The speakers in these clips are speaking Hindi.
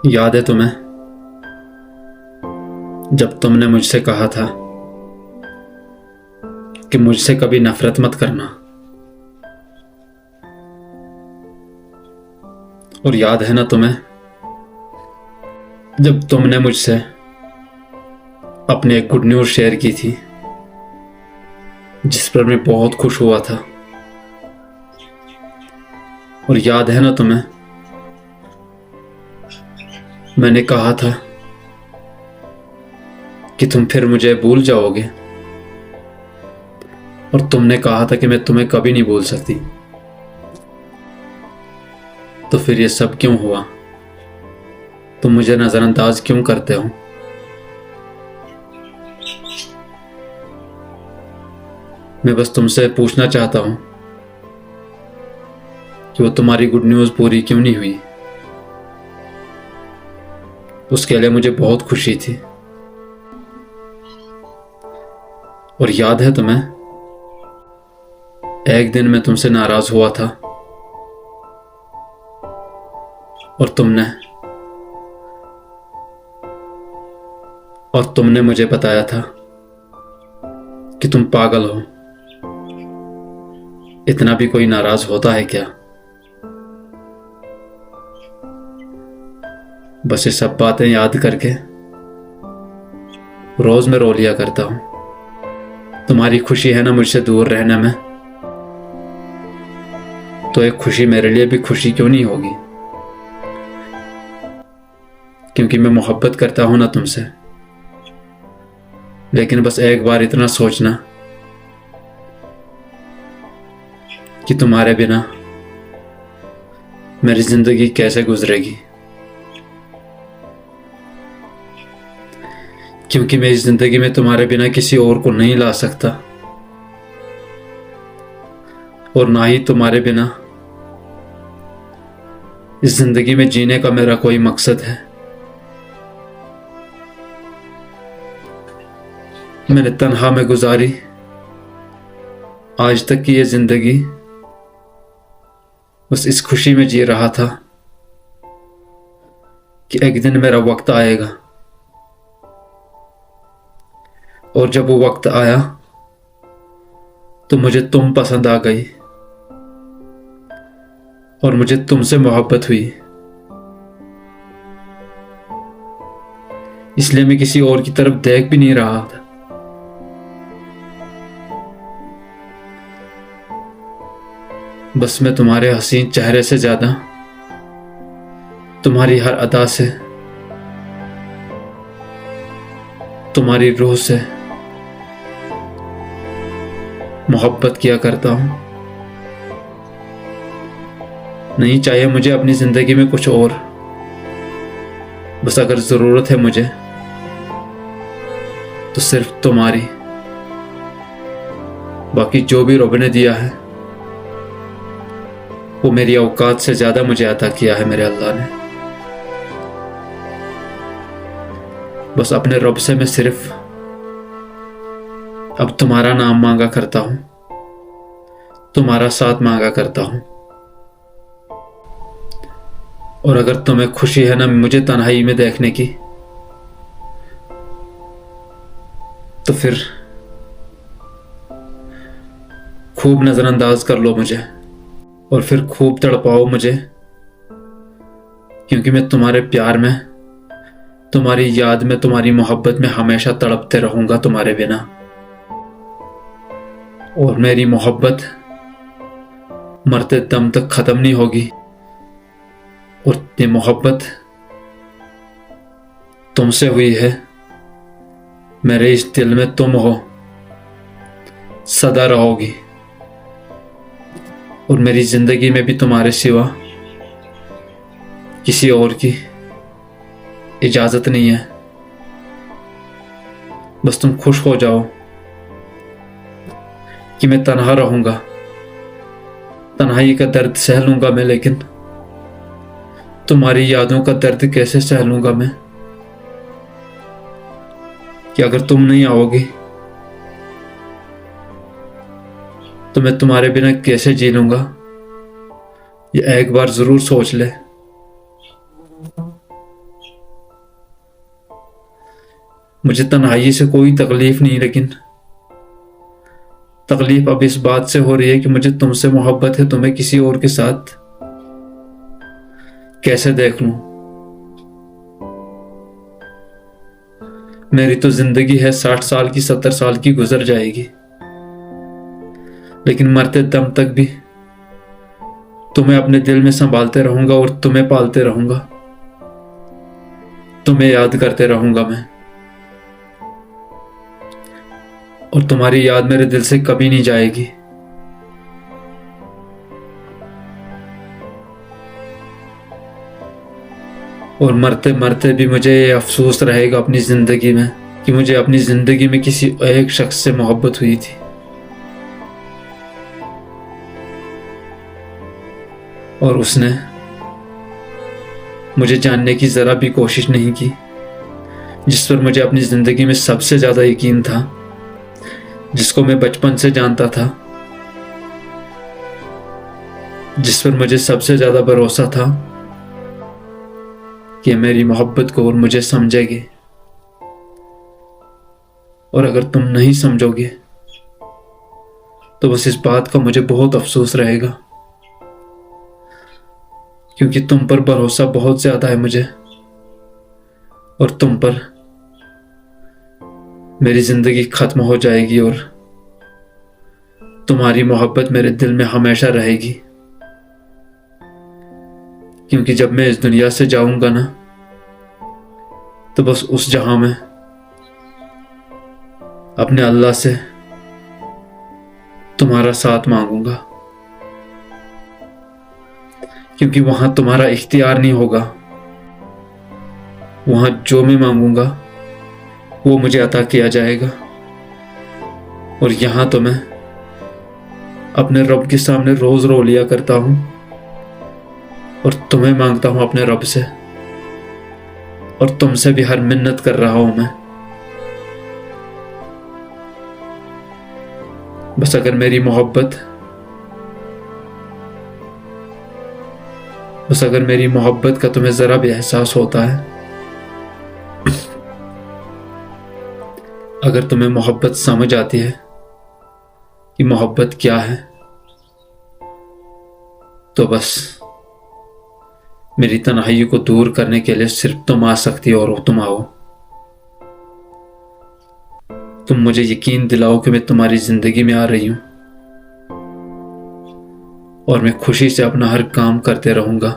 याद है तुम्हें जब तुमने मुझसे कहा था कि मुझसे कभी नफरत मत करना। और याद है ना तुम्हें जब तुमने मुझसे अपनी एक गुड न्यूज़ शेयर की थी जिस पर मैं बहुत खुश हुआ था। और याद है ना तुम्हें मैंने कहा था कि तुम फिर मुझे भूल जाओगे और तुमने कहा था कि मैं तुम्हें कभी नहीं भूल सकती। तो फिर ये सब क्यों हुआ? तुम मुझे नजरअंदाज क्यों करते हो? मैं बस तुमसे पूछना चाहता हूं कि वो तुम्हारी गुड न्यूज़ पूरी क्यों नहीं हुई। उसके लिए मुझे बहुत खुशी थी। और याद है तुम्हें एक दिन मैं तुमसे नाराज हुआ था और तुमने मुझे बताया था कि तुम पागल हो। इतना भी कोई नाराज होता है क्या? बस ये सब बातें याद करके रोज मैं रो लिया करता हूं। तुम्हारी खुशी है ना मुझसे दूर रहने में, तो एक खुशी मेरे लिए भी खुशी क्यों नहीं होगी? क्योंकि मैं मोहब्बत करता हूं ना तुमसे। लेकिन बस एक बार इतना सोचना कि तुम्हारे बिना मेरी जिंदगी कैसे गुजरेगी। क्योंकि मैं इस जिंदगी में तुम्हारे बिना किसी और को नहीं ला सकता और ना ही तुम्हारे बिना इस जिंदगी में जीने का मेरा कोई मकसद है। मैंने तन्हा में गुजारी आज तक की ये जिंदगी, बस इस खुशी में जी रहा था कि एक दिन मेरा वक्त आएगा। और जब वो वक्त आया तो मुझे तुम पसंद आ गई और मुझे तुमसे मोहब्बत हुई। इसलिए मैं किसी और की तरफ देख भी नहीं रहा था। बस मैं तुम्हारे हसीन चेहरे से ज्यादा तुम्हारी हर अदा से, तुम्हारी रूह से मोहब्बत किया करता हूं। नहीं चाहिए मुझे अपनी जिंदगी में कुछ और। बस अगर जरूरत है मुझे तो सिर्फ तुम्हारी। बाकी जो भी रब ने दिया है वो मेरी औकात से ज्यादा मुझे अता किया है मेरे अल्लाह ने। बस अपने रब से मैं सिर्फ अब तुम्हारा नाम मांगा करता हूं, तुम्हारा साथ मांगा करता हूं। और अगर तुम्हें खुशी है ना मुझे तन्हाई में देखने की, तो फिर खूब नजरअंदाज कर लो मुझे और फिर खूब तड़पाओ मुझे। क्योंकि मैं तुम्हारे प्यार में, तुम्हारी याद में, तुम्हारी मोहब्बत में हमेशा तड़पते रहूंगा तुम्हारे बिना। और मेरी मोहब्बत मरते दम तक खत्म नहीं होगी। और ये मोहब्बत तुमसे हुई है। मेरे इस दिल में तुम हो, सदा रहोगी। और मेरी जिंदगी में भी तुम्हारे सिवा किसी और की इजाजत नहीं है। बस तुम खुश हो जाओ कि मैं तन्हा रहूंगा, तन्हाई का दर्द सह लूंगा मैं, लेकिन तुम्हारी यादों का दर्द कैसे सह लूंगा मैं? कि अगर तुम नहीं आओगी तो मैं तुम्हारे बिना कैसे जी लूंगा? ये एक बार जरूर सोच ले। मुझे तन्हाई से कोई तकलीफ नहीं, लेकिन तकलीफ अब इस बात से हो रही है कि मुझे तुमसे मोहब्बत है, तुम्हें किसी और के साथ कैसे देख लूं। मेरी तो जिंदगी है 60 साल की, 70 साल की गुजर जाएगी, लेकिन मरते दम तक भी तुम्हें अपने दिल में संभालते रहूंगा और तुम्हें पालते रहूंगा, तुम्हें याद करते रहूंगा मैं। और तुम्हारी याद मेरे दिल से कभी नहीं जाएगी। और मरते मरते भी मुझे ये अफसोस रहेगा अपनी जिंदगी में कि मुझे अपनी जिंदगी में किसी एक शख्स से मोहब्बत हुई थी और उसने मुझे जानने की जरा भी कोशिश नहीं की, जिस पर मुझे अपनी जिंदगी में सबसे ज्यादा यकीन था, जिसको मैं बचपन से जानता था, जिस पर मुझे सबसे ज्यादा भरोसा था कि मेरी मोहब्बत को और मुझे समझेगी। और अगर तुम नहीं समझोगे तो बस इस बात का मुझे बहुत अफसोस रहेगा, क्योंकि तुम पर भरोसा बहुत ज्यादा है मुझे, और तुम पर मेरी जिंदगी खत्म हो जाएगी और तुम्हारी मोहब्बत मेरे दिल में हमेशा रहेगी। क्योंकि जब मैं इस दुनिया से जाऊंगा ना, तो बस उस जहां में अपने अल्लाह से तुम्हारा साथ मांगूंगा, क्योंकि वहां तुम्हारा इख्तियार नहीं होगा। वहां जो मैं मांगूंगा वो मुझे अता किया जाएगा। और यहां तो मैं अपने रब के सामने रोज रो लिया करता हूं और तुम्हें मांगता हूं अपने रब से, और तुमसे भी हर मिन्नत कर रहा हूं मैं। बस अगर मेरी मोहब्बत का तुम्हें जरा भी एहसास होता है, अगर तुम्हें मोहब्बत समझ आती है कि मोहब्बत क्या है, तो बस मेरी तन्हाई को दूर करने के लिए सिर्फ तुम आ सकती हो, और तुम आओ। तुम मुझे यकीन दिलाओ कि मैं तुम्हारी जिंदगी में आ रही हूं, और मैं खुशी से अपना हर काम करते रहूंगा,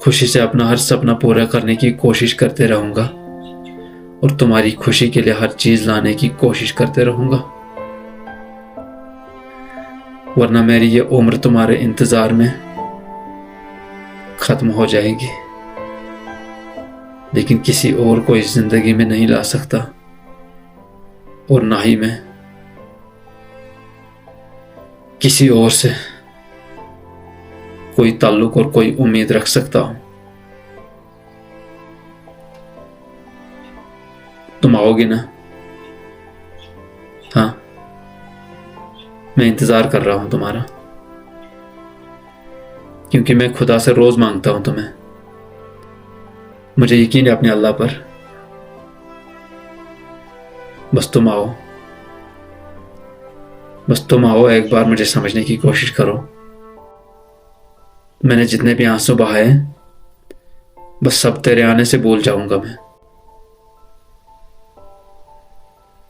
खुशी से अपना हर सपना पूरा करने की कोशिश करते रहूंगा, और तुम्हारी खुशी के लिए हर चीज लाने की कोशिश करते रहूंगा। वरना मेरी ये उम्र तुम्हारे इंतजार में खत्म हो जाएगी, लेकिन किसी और को इस जिंदगी में नहीं ला सकता, और ना ही मैं किसी और से कोई ताल्लुक और कोई उम्मीद रख सकता हूं। तुम आओगे ना? हाँ, मैं इंतजार कर रहा हूं तुम्हारा, क्योंकि मैं खुदा से रोज मांगता हूं तुम्हें। मुझे यकीन है अपने अल्लाह पर। बस तुम आओ, बस तुम आओ, एक बार मुझे समझने की कोशिश करो। मैंने जितने भी आंसू बहाए, बस सब तेरे आने से भूल जाऊंगा मैं।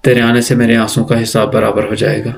तेरे आने से मेरे आंसू का हिसाब बराबर हो जाएगा।